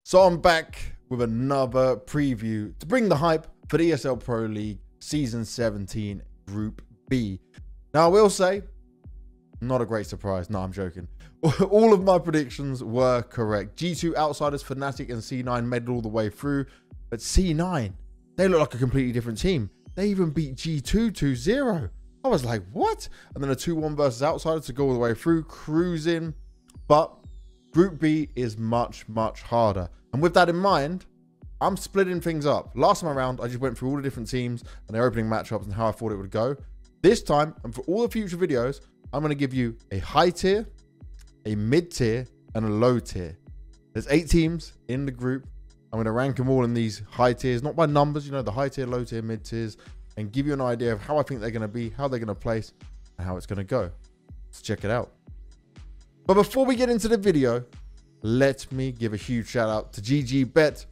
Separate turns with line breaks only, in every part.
So I'm back with another preview to bring the hype for the ESL Pro League Season 17 Group B. Now I will say, not a great surprise. No, I'm joking. All of my predictions were correct. G2 Outsiders, Fnatic and C9 made it all the way through. But C9, they look like a completely different team. They even beat G2 2-0. I was like, what? And then a 2-1 versus Outsiders to go all the way through, cruising. But Group B is much, much harder. And with that in mind, I'm splitting things up. Last time around, I just went through all the different teams and their opening matchups and how I thought it would go. This time, and for all the future videos, I'm going to give you a high tier, a mid tier, and a low tier. There's 8 teams in the group. I'm going to rank them all in these high tiers, not by numbers, you know, the high tier, low tier, mid tiers, and give you an idea of how I think they're going to be, how they're going to place, and how it's going to go. Let's check it out. But before we get into the video, let me give a huge shout out to GGBet,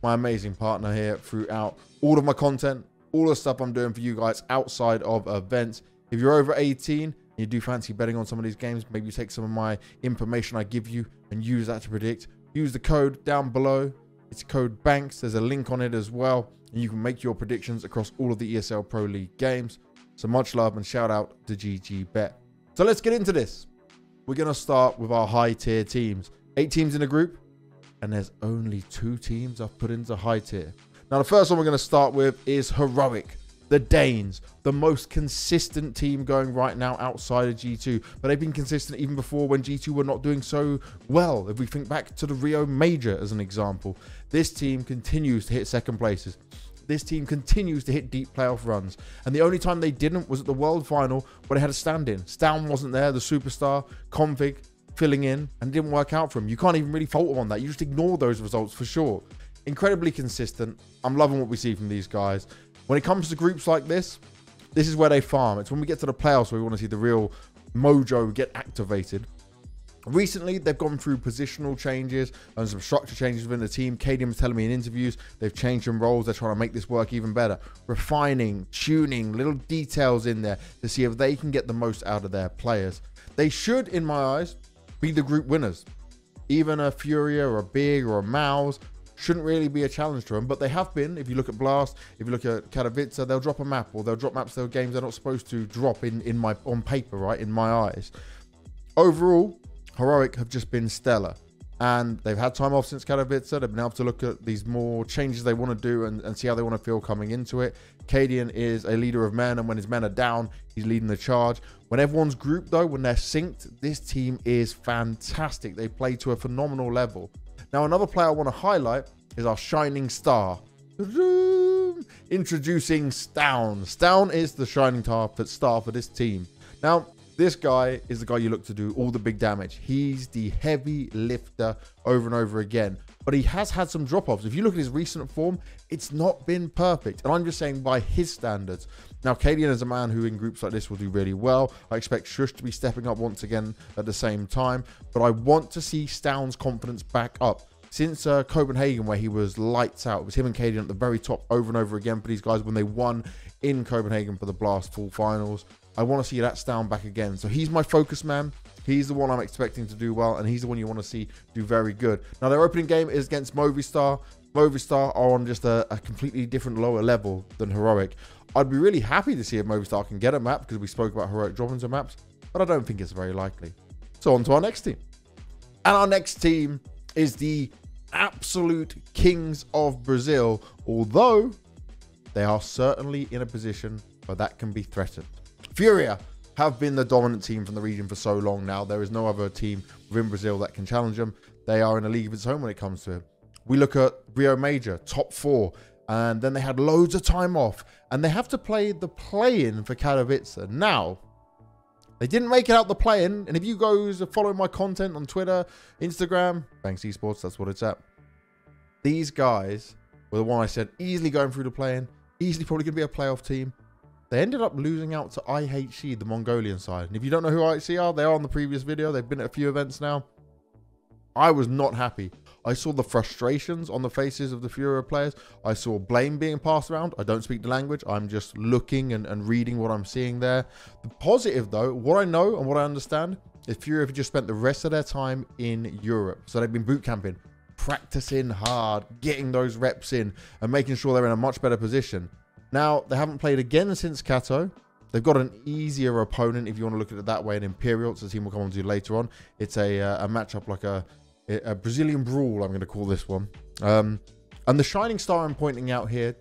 my amazing partner here throughout all of my content, all the stuff I'm doing for you guys outside of events. If you're over 18 and you do fancy betting on some of these games, maybe you take some of my information I give you and use that to predict. Use the code down below. It's code BANKS. There's a link on it as well. And you can make your predictions across all of the ESL Pro League games. So much love and shout out to GGBet. So let's get into this. We're going to start with our high tier teams. 8 teams in a group, and there's only 2 teams I've put into high tier. Now, the first one we're going to start with is Heroic, the Danes, the most consistent team going right now outside of G2. But they've been consistent even before when G2 were not doing so well. If we think back to the Rio Major as an example, this team continues to hit second places. This team continues to hit deep playoff runs. And the only time they didn't was at the World Final where they had a stand-in. Stown wasn't there, the superstar, Config, filling in, and it didn't work out for him. You can't even really fault him on that. You just ignore those results for sure. Incredibly consistent. I'm loving what we see from these guys. When it comes to groups like this is where they farm. It's when we get to the playoffs where we want to see the real mojo get activated. Recently, they've gone through positional changes and some structure changes within the team. KDM was telling me in interviews, they've changed some roles. They're trying to make this work even better. Refining, tuning, little details in there to see if they can get the most out of their players. They should, in my eyes, be the group winners. Even a Furia or a Big or a Mouz shouldn't really be a challenge to them, but they have been. If you look at Blast, if you look at Katowice, they'll drop a map, or they'll drop maps to games they're not supposed to drop on paper, right, in my eyes. Overall, Heroic have just been stellar, and they've had time off since Katowice. They've been able to look at these more changes they want to do and see how they want to feel coming into it. Kadian is a leader of men, and when his men are down, he's leading the charge. When everyone's grouped, though, when they're synced, this team is fantastic. They play to a phenomenal level. Now, another player I want to highlight is our shining star. Introducing Stown. Stown is the shining star for this team. Now, this guy is the guy you look to do all the big damage. He's the heavy lifter over and over again. But he has had some drop-offs. If you look at his recent form, it's not been perfect. And I'm just saying by his standards. Now, Kadian is a man who in groups like this will do really well. I expect Shush to be stepping up once again at the same time. But I want to see Stown's confidence back up. Since Copenhagen, where he was lights out, it was him and Kadian at the very top over and over again for these guys when they won in Copenhagen for the Blast full finals. I want to see that Stown back again. So he's my focus man. He's the one I'm expecting to do well, and he's the one you want to see do very good. Now, their opening game is against Movistar. Movistar are on just a completely different lower level than Heroic. I'd be really happy to see if Movistar can get a map, because we spoke about Heroic dropping some maps, but I don't think it's very likely. So on to our next team. And our next team is the absolute kings of Brazil, although they are certainly in a position where that can be threatened. Furia have been the dominant team from the region for so long now. There is no other team within Brazil that can challenge them. They are in a league of its own when it comes to it. We look at Rio Major, top 4, and then they had loads of time off, and they have to play the play-in for Katowice. Now, they didn't make it out the play-in, and if you guys are following my content on Twitter, Instagram, Banks Esports, that's what it's at. These guys were the one I said easily going through the play-in, easily probably going to be a playoff team. They ended up losing out to IHC, the Mongolian side. And if you don't know who IHC are, they are on the previous video. They've been at a few events now. I was not happy. I saw the frustrations on the faces of the Furia players. I saw blame being passed around. I don't speak the language. I'm just looking and reading what I'm seeing there. The positive, though, what I know and what I understand is Furia have just spent the rest of their time in Europe. So they've been boot camping. practicing hard, getting those reps in, and making sure they're in a much better position. Now, they haven't played again since Kato. They've got an easier opponent, if you want to look at it that way, in Imperial. It's a team we'll come on to later on. It's a matchup like a Brazilian brawl, I'm going to call this one. And the shining star I'm pointing out here,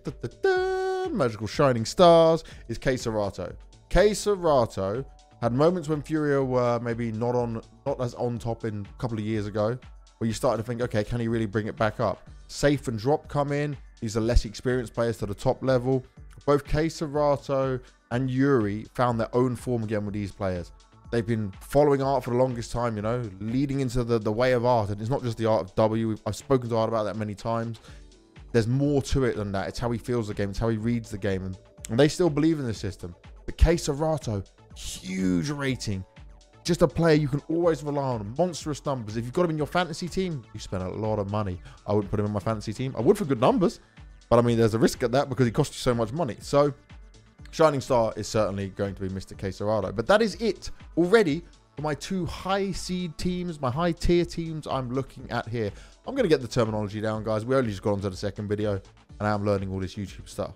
magical shining stars, is Kei Serato. Kei Serato had moments when Furia were maybe not as on top in a couple of years ago, where you started to think, okay, can he really bring it back up? Safe and Drop come in. These are less experienced players to the top level. Both Kei Serato and Yuri found their own form again with these players. They've been following art for the longest time, you know, leading into the way of art. And it's not just the art of W. I've spoken to Art about that many times. There's more to it than that. It's how he feels the game. It's how he reads the game. And they still believe in the system. But Kei Serato, huge rating. Just a player you can always rely on. Monstrous numbers. If you've got him in your fantasy team, you spend a lot of money. I wouldn't put him in my fantasy team. I would for good numbers. But I mean, there's a risk at that because he costs you so much money. So, Shining Star is certainly going to be Mr. Kei Serato. But that is it already for my 2 high seed teams, my high tier teams I'm looking at here. I'm going to get the terminology down, guys. We only just got onto the second video, and I'm learning all this YouTube stuff.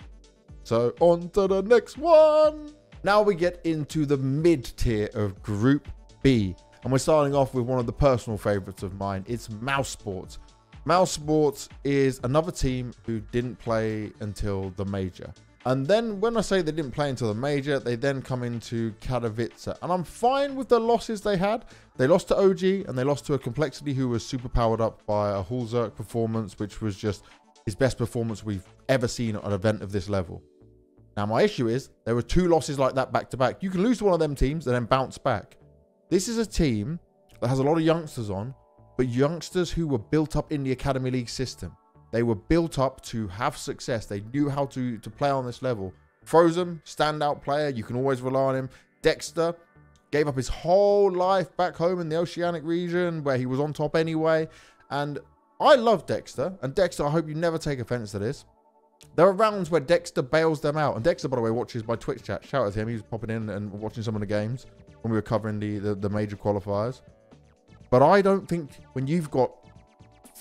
So, on to the next one. Now we get into the mid tier of Group B. And we're starting off with one of the personal favorites of mine. It's Mouz Sports. Mouz Sports is another team who didn't play until the major. And then when I say they didn't play until the major, they then come into Katowice. And I'm fine with the losses they had. They lost to OG and they lost to a Complexity who was super powered up by a Hulzerk performance, which was just his best performance we've ever seen at an event of this level. Now, my issue is there were 2 losses like that back to back. You can lose to one of them teams and then bounce back. This is a team that has a lot of youngsters on, but youngsters who were built up in the Academy League system. They were built up to have success. They knew how to play on this level. Frozen, standout player. You can always rely on him. Dexter gave up his whole life back home in the Oceanic region where he was on top anyway. And I love Dexter. And Dexter, I hope you never take offense to this. There are rounds where Dexter bails them out. And Dexter, by the way, watches my Twitch chat. Shout out to him. He was popping in and watching some of the games when we were covering the major qualifiers. But I don't think when you've got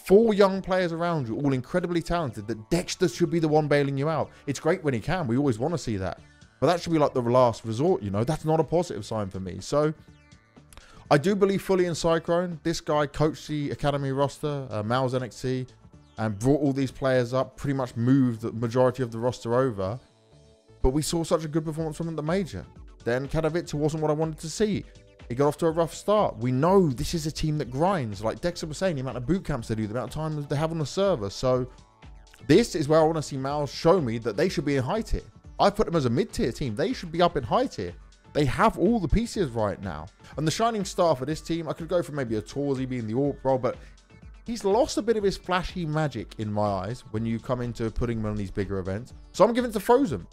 4 young players around you, all incredibly talented, that Dexter should be the one bailing you out. It's great when he can. We always want to see that. But that should be like the last resort, you know. That's not a positive sign for me. So, I do believe fully in Cyclone. This guy coached the Academy roster, Mouz NXT, and brought all these players up, pretty much moved the majority of the roster over. But we saw such a good performance from him at the major. Then Katowice wasn't what I wanted to see. He got off to a rough start. We know this is a team that grinds. Like Dexter was saying, the amount of boot camps they do, the amount of time they have on the server. So this is where I want to see Mouz show me that they should be in high tier. I put them as a mid-tier team. They should be up in high tier. They have all the pieces right now. And the shining star for this team, I could go for maybe a Torsey being the AWP role, but he's lost a bit of his flashy magic in my eyes when you come into putting him on these bigger events. So I'm giving it to Frozen.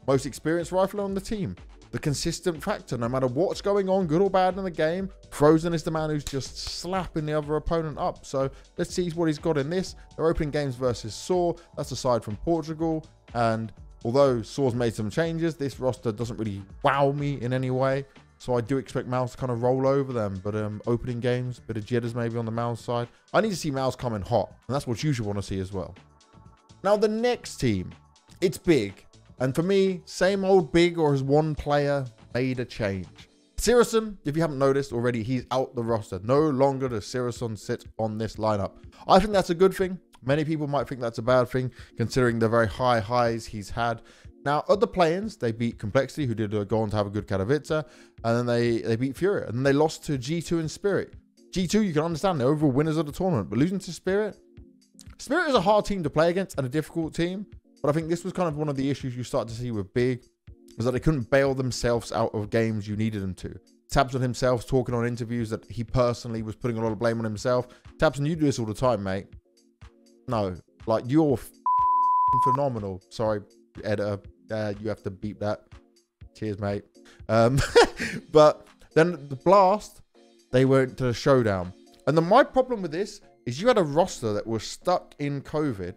Most experienced rifler on the team. The consistent factor, no matter what's going on, good or bad in the game, Frozen is the man who's just slapping the other opponent up. So let's see what he's got in this. They're opening games versus Saw. That's aside from Portugal. And although Saw's made some changes, this roster doesn't really wow me in any way. So I do expect Mouz to kind of roll over them. But opening games, bit of jitters maybe on the Mouz side. I need to see Mouz come in hot. And that's what you should want to see as well. Now the next team, it's big. And for me, same old big, or has one player made a change? Sirison, if you haven't noticed already, he's out the roster. No longer does Sirison sit on this lineup. I think that's a good thing. Many people might think that's a bad thing, considering the very high highs he's had. Now, at the play-ins, they beat Complexity, who did go on to have a good Katowice, and then they beat Furia, and then they lost to G2 and Spirit. G2, you can understand, they're overall winners of the tournament, but losing to Spirit is a hard team to play against and a difficult team. But I think this was kind of one of the issues you start to see with Big, was that they couldn't bail themselves out of games you needed them to. Tabson himself talking on interviews that he personally was putting a lot of blame on himself. Tabson, you do this all the time, mate. No, like you're phenomenal. Sorry, editor, you have to beep that. Cheers, mate. But then the Blast, they went to the Showdown. And then my problem with this is you had a roster that was stuck in COVID.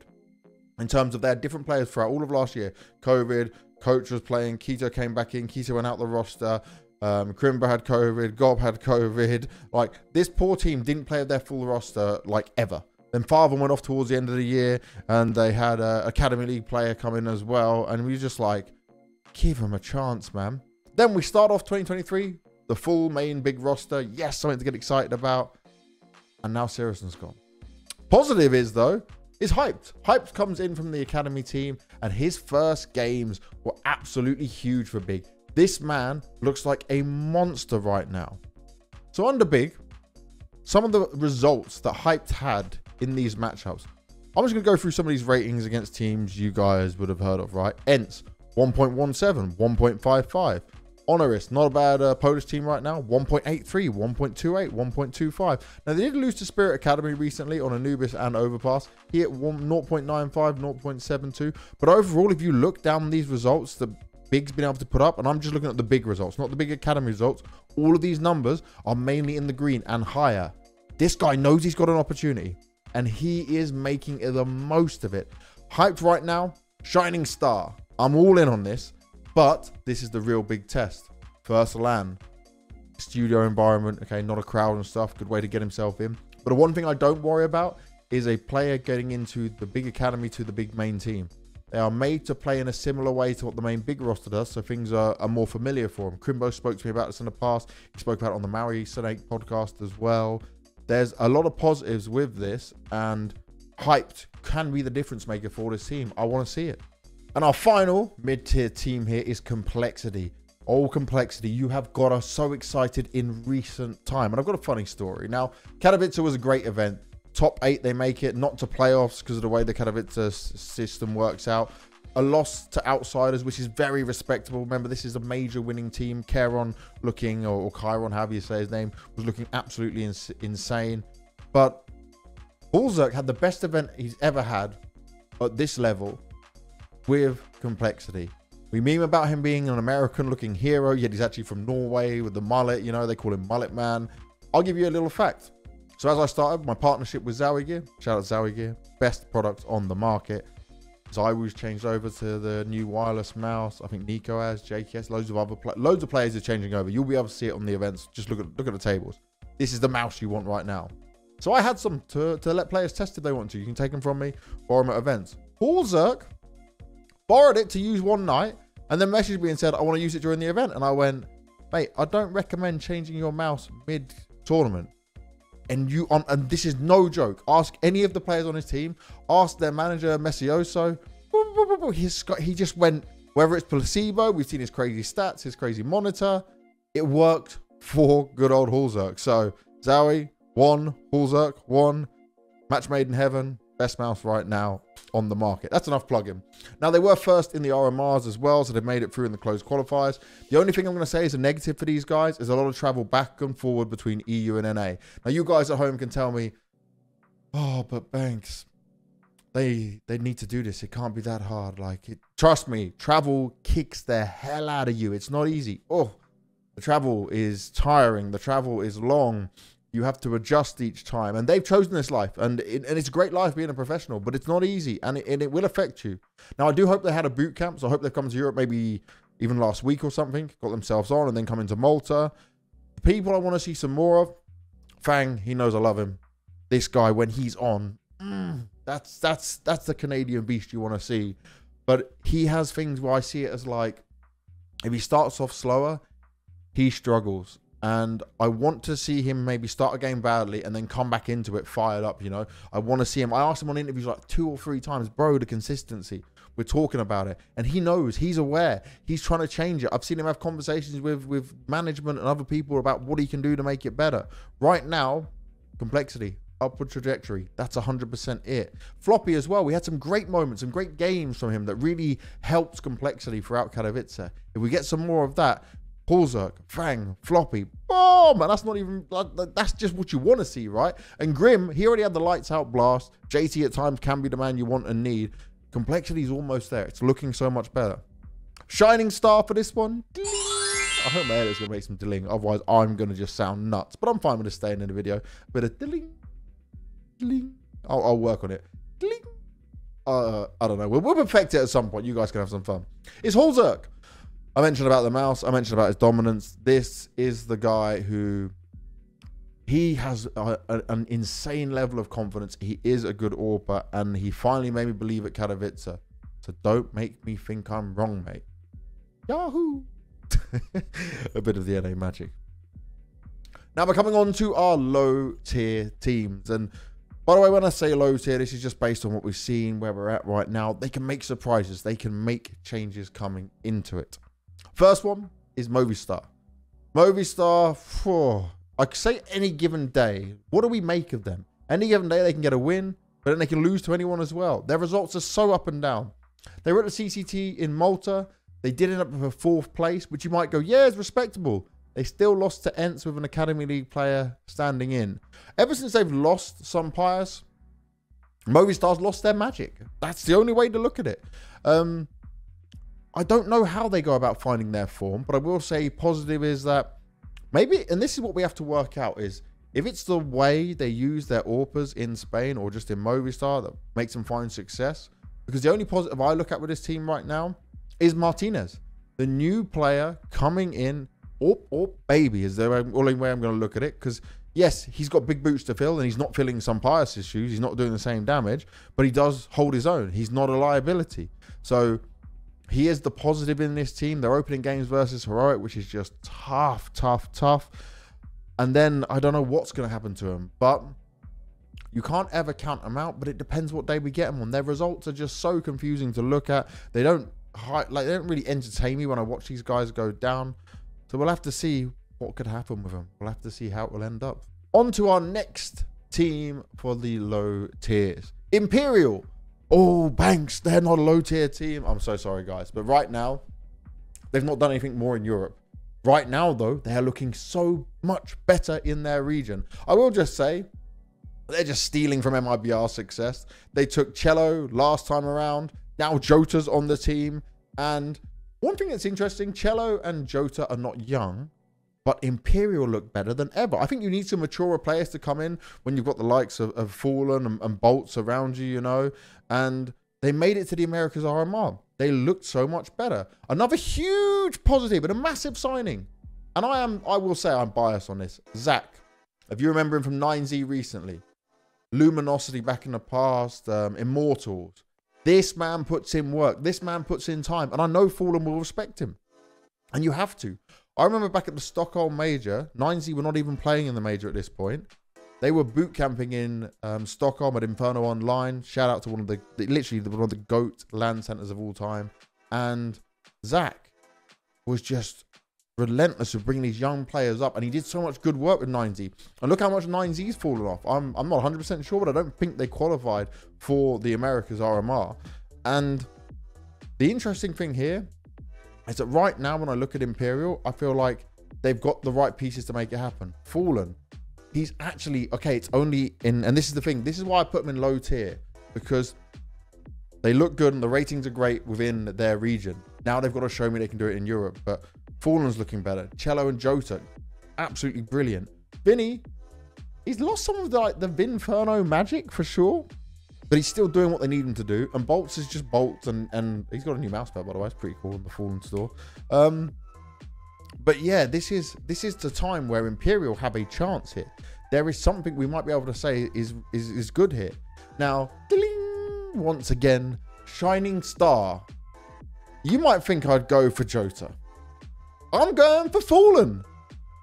In terms of they had different players throughout all of last year. COVID, Coach was playing, Keto came back in, Keto went out the roster, Krimba had COVID, Gob had COVID. Like, this poor team didn't play their full roster, like, ever. Then Farther went off towards the end of the year, and they had an Academy League player come in as well. And we were just like, give him a chance, man. Then we start off 2023, the full main big roster. Yes, something to get excited about. And now Sirisson's gone. Positive is, though, is Hyped. Hyped comes in from the Academy team, and his first games were absolutely huge for Big. This man looks like a monster right now. So under Big, some of the results that Hyped had in these matchups. I'm just going to go through some of these ratings against teams you guys would have heard of, right? Ents, 1.17, 1.55. Honoris, not a bad Polish team right now, 1.83, 1.28, 1.25. Now, they did lose to Spirit Academy recently on Anubis and Overpass. He hit 0.95, 0.72. But overall, if you look down these results that Big's been able to put up, and I'm just looking at the big results, not the big Academy results, all of these numbers are mainly in the green and higher. This guy knows he's got an opportunity, and he is making the most of it. Hyped right now, shining star. I'm all in on this, but this is the real big test. First LAN, studio environment, okay, not a crowd and stuff, good way to get himself in. But the one thing I don't worry about is a player getting into the big academy to the big main team. They are made to play in a similar way to what the main big roster does, so things are more familiar for him. Crimbo spoke to me about this in the past. He spoke about it on the Maui Snake podcast as well. There's a lot of positives with this, and Hyped can be the difference maker for this team. I want to see it. And our final mid-tier team here is Complexity. Oh, Complexity, you have got us so excited in recent time. And I've got a funny story. Now, Katowice was a great event. Top 8, they make it, not to playoffs because of the way the Katowice system works out. A loss to outsiders, which is very respectable. Remember, this is a major winning team. Kairon looking, or Chiron, however you say his name, was looking absolutely insane. But Hulzerk had the best event he's ever had at this level with Complexity. We meme about him being an American-looking hero, yet he's actually from Norway with the mullet. You know, they call him Mullet Man. I'll give you a little fact. So as I started my partnership with Zowie Gear, shout out Zowie Gear, best product on the market. Zywoo's changed over to the new wireless mouse. I think Nico has, JKS, loads of players are changing over. You'll be able to see it on the events. Just look at the tables. This is the mouse you want right now. So I had some to let players test if they want to. You can take them from me, borrow them at events. Hulzerk borrowed it to use one night and then messaged me and said, I want to use it during the event. And I went, mate, I don't recommend changing your mouse mid-tournament. And and this is no joke. Ask any of the players on his team. Ask their manager, Messioso. He just went, whether it's placebo, we've seen his crazy stats, his crazy monitor. It worked for good old Hulzerk. So, Zowie, 1. Hulzerk, 1. Match made in heaven. Best mouse right now on the market. That's enough plug-in. Now, they were first in the RMRs as well, so they made it through in the closed qualifiers. The only thing I'm going to say is a negative for these guys is a lot of travel back and forward between EU and NA. Now, you guys at home can tell me, oh, but Banks, they need to do this. It can't be that hard. Trust me, travel kicks the hell out of you. It's not easy. Oh, the travel is tiring. The travel is long. You have to adjust each time, and they've chosen this life, and it's a great life being a professional, but it's not easy, and it will affect you. Now, I do hope they had a boot camp, so I hope they've come to Europe maybe even last week or something, got themselves on, and then come into Malta. The people I want to see some more of, Fang, he knows I love him. This guy, when he's on, that's the Canadian beast you want to see. But he has things where I see it as like, if he starts off slower, he struggles. And I want to see him maybe start a game badly and then come back into it fired up, you know. I want to see him. I asked him on interviews like 2 or 3 times, bro, the consistency. We're talking about it. And he knows. He's aware. He's trying to change it. I've seen him have conversations with management and other people about what he can do to make it better. Right now, Complexity, upward trajectory. That's 100% it. Floppy as well. We had some great moments and great games from him that really helped Complexity throughout Katowice. If we get some more of that, Hulzerk, Fang, Floppy, boom! And that's not even, that's just what you want to see, right? And Grim, he already had the lights out blast. JT at times can be the man you want and need. Complexity is almost there. It's looking so much better. Shining star for this one. I hope my editor's going to make some dilling. Otherwise, I'm going to just sound nuts. But I'm fine with it staying in the video. But a dilling. I'll work on it. Dilling. I don't know. We'll perfect it at some point. You guys can have some fun. It's Hulzerk. I mentioned about the mouse. I mentioned about his dominance. This is the guy who He has an insane level of confidence. He is a good AWPer, and he finally made me believe at Katowice. So don't make me think I'm wrong, mate. Yahoo! A bit of the NA magic. Now we're coming on to our low tier teams. And by the way, when I say low tier, this is just based on what we've seen, where we're at right now. They can make surprises. They can make changes coming into it. First one is Movistar. Movistar, I could say any given day. What do we make of them? Any given day they can get a win, but then they can lose to anyone as well. Their results are so up and down. They were at the CCT in Malta. They did end up with a 4th place, which you might go, yeah, it's respectable. They still lost to Ents with an Academy League player standing in. Ever since they've lost some players, Movistar's lost their magic. That's the only way to look at it. I don't know how they go about finding their form, but I will say positive is that maybe, and this is what we have to work out, is if it's the way they use their AWPers in Spain or just in Movistar that makes them find success. Because the only positive I look at with this team right now is Martinez, the new player coming in. Baby is the only way I'm going to look at it. Because yes, he's got big boots to fill and he's not filling some Pius' shoes. He's not doing the same damage, but he does hold his own. He's not a liability. So he is the positive in this team. They're opening games versus Heroic, which is just tough. And then I don't know what's going to happen to him, but you can't ever count them out. But it depends what day we get them on. Their results are just so confusing to look at. They don't really entertain me when I watch these guys go down. So we'll have to see what could happen with them. We'll have to see how it will end up. On to our next team for the low tiers. Imperial. Oh, Banks, they're not a low tier team. I'm so sorry, guys. But right now, they've not done anything more in Europe. Right now, though, they are looking so much better in their region. I will just say, they're just stealing from MIBR's success. They took Cello last time around. Now Jota's on the team. And one thing that's interesting, Cello and Jota are not young, but Imperial look better than ever. I think you need some maturer players to come in when you've got the likes of Fallen and Bolts around you, you know. And they made it to the Americas RMR. They looked so much better. Another huge positive and a massive signing. And I will say I'm biased on this. Zach, if you remember him from 9Z recently, Luminosity back in the past, Immortals. This man puts in work. This man puts in time. And I know Fallen will respect him. And you have to. I remember back at the Stockholm Major, 9Z were not even playing in the Major at this point. They were boot camping in Stockholm at Inferno Online. Shout out to one of the GOAT LAN centers of all time. And Zach was just relentless with bringing these young players up. And he did so much good work with 9Z. And look how much 9Z's fallen off. I'm not 100% sure, but I don't think they qualified for the Americas RMR. And the interesting thing here is that right now when I look at Imperial, I feel like they've got the right pieces to make it happen. Fallen. He's actually, okay, it's only in, and this is the thing, this is why I put them in low tier, because they look good and the ratings are great within their region. Now they've got to show me they can do it in Europe, but Fallen's looking better. Cello and Jota, absolutely brilliant. Vinny, he's lost some of the Vinferno magic for sure, but he's still doing what they need him to do. And Bolts is just Bolts, and he's got a new mouse pad, by the way, it's pretty cool in the Fallen store. But yeah, this is the time where Imperial have a chance here. There is something we might be able to say is good here. Now, once again, shining star. You might think I'd go for Jota. I'm going for Fallen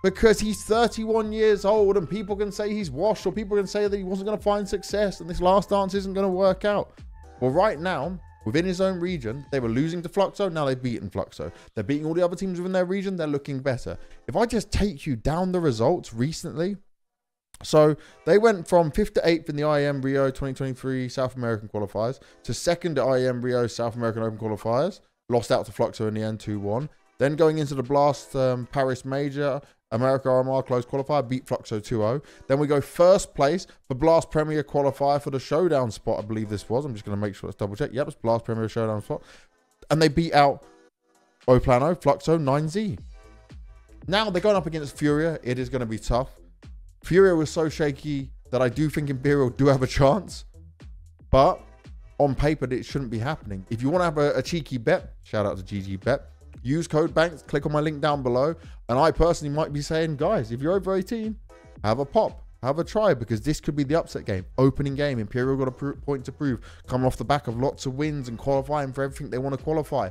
because he's 31 years old and people can say he's washed, or people can say that he wasn't going to find success and this last dance isn't going to work out. Well, right now, within his own region, they were losing to Fluxo. Now they've beaten Fluxo. They're beating all the other teams within their region. They're looking better. If I just take you down the results recently, so they went from 5th to 8th in the IEM Rio 2023 South American qualifiers to 2nd at IEM Rio South American Open qualifiers. Lost out to Fluxo in the end 2-1. Then going into the Blast Paris Major America RMR close qualifier, beat Fluxo 2-0. Then we go first place for Blast Premier qualifier for the Showdown spot, I believe this was. I'm just going to make sure, let's double check. Yep, it's Blast Premier Showdown spot. And they beat out Oplano, Fluxo, 9Z. Now they're going up against Furia. It is going to be tough. Furia was so shaky that I do think Imperial do have a chance. But on paper, it shouldn't be happening. If you want to have a cheeky bet, shout out to GG Bet. Use code BANKS, click on my link down below. And I personally might be saying, guys, if you're over 18, have a pop, have a try, because this could be the upset game. Opening game, Imperial got a point to prove, coming off the back of lots of wins and qualifying for everything they want to qualify.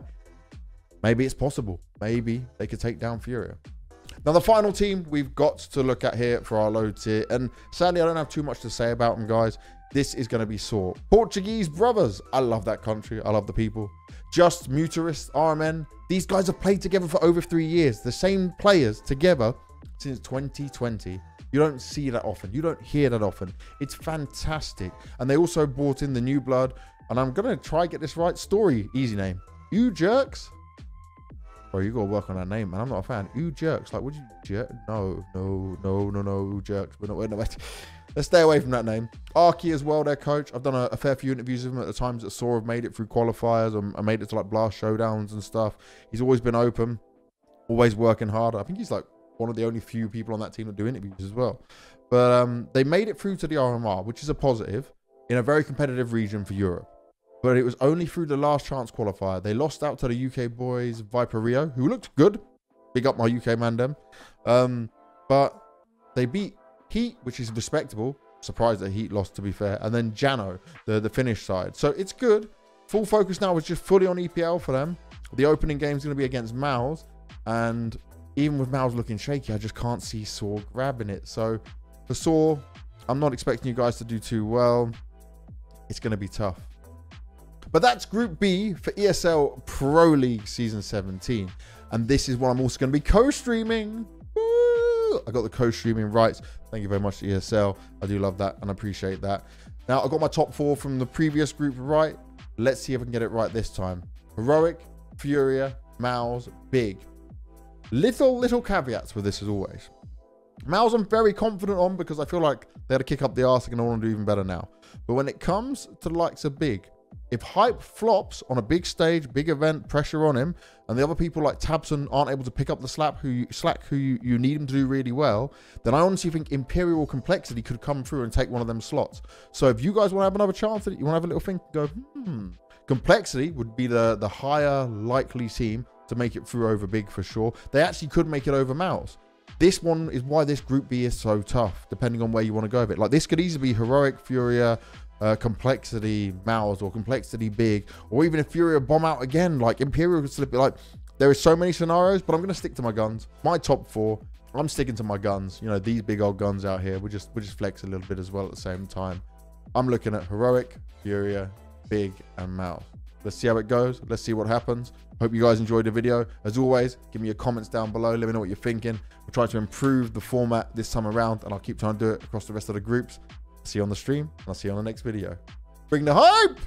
Maybe it's possible. Maybe they could take down Furia. Now, the final team we've got to look at here for our low tier, and sadly, I don't have too much to say about them, guys. This is going to be sore. Portuguese brothers. I love that country. I love the people. Just Mutarist, RMN. These guys have played together for over 3 years. The same players together since 2020. You don't see that often. You don't hear that often. It's fantastic. And they also brought in the new blood. And I'm going to try and get this right. Story. Easy name. You Jerks. Bro, you got to work on that name, man. I'm not a fan. Ooh, Jerks. Like, would you jerk? No. Ooh, Jerks. But no, wait. Let's stay away from that name. Arky as well, their coach. I've done a fair few interviews with him at the times that Saw have made it through qualifiers and made it to like blast showdowns and stuff. He's always been open, always working hard. I think he's like one of the only few people on that team that do interviews as well. But they made it through to the RMR, which is a positive in a very competitive region for Europe. But it was only through the last chance qualifier. They lost out to the UK boys, Viper Rio, who looked good. Big up my UK man, them. But they beat Heat, which is respectable. Surprised that Heat lost, to be fair. And then Jano, the Finnish side. So it's good. Full focus now is just fully on EPL for them. The opening game is going to be against Mouz. And even with Mouz looking shaky, I just can't see Saw grabbing it. So for Saw, I'm not expecting you guys to do too well. It's going to be tough. But that's Group B for ESL Pro League Season 17. And this is what I'm also going to be co-streaming. I got the co-streaming rights. Thank you very much to ESL. I do love that and appreciate that. Now, I got my top 4 from the previous group right. Let's see if I can get it right this time. Heroic, Furia, Mouz, Big. Little caveats with this as always. Mouz I'm very confident on because I feel like they had to kick up the arse and I want to do even better now. But when it comes to the likes of Big, if Hype flops on a big stage, big event, pressure on him, and the other people like Tabson aren't able to pick up the slack who you need him to do really well, then I honestly think Imperial Complexity could come through and take one of them slots. So if you guys want to have another chance at it, you want to have a little think, go, Complexity would be the higher likely team to make it through over Big for sure. They actually could make it over Mouz. This one is why this Group B is so tough, depending on where you want to go with it. Like, this could easily be Heroic, Furia, Complexity, Mouz, or Complexity, Big, or even if Furia bomb out again, like Imperial could slip it. Like, there are so many scenarios, but I'm going to stick to my guns. My top 4, I'm sticking to my guns. You know, these big old guns out here. We just flex a little bit as well at the same time. I'm looking at Heroic, Furia, Big, and Mouz. Let's see how it goes. Let's see what happens. Hope you guys enjoyed the video. As always, give me your comments down below. Let me know what you're thinking. We'll try to improve the format this time around, and I'll keep trying to do it across the rest of the groups. See you on the stream, and I'll see you on the next video. Bring the hype!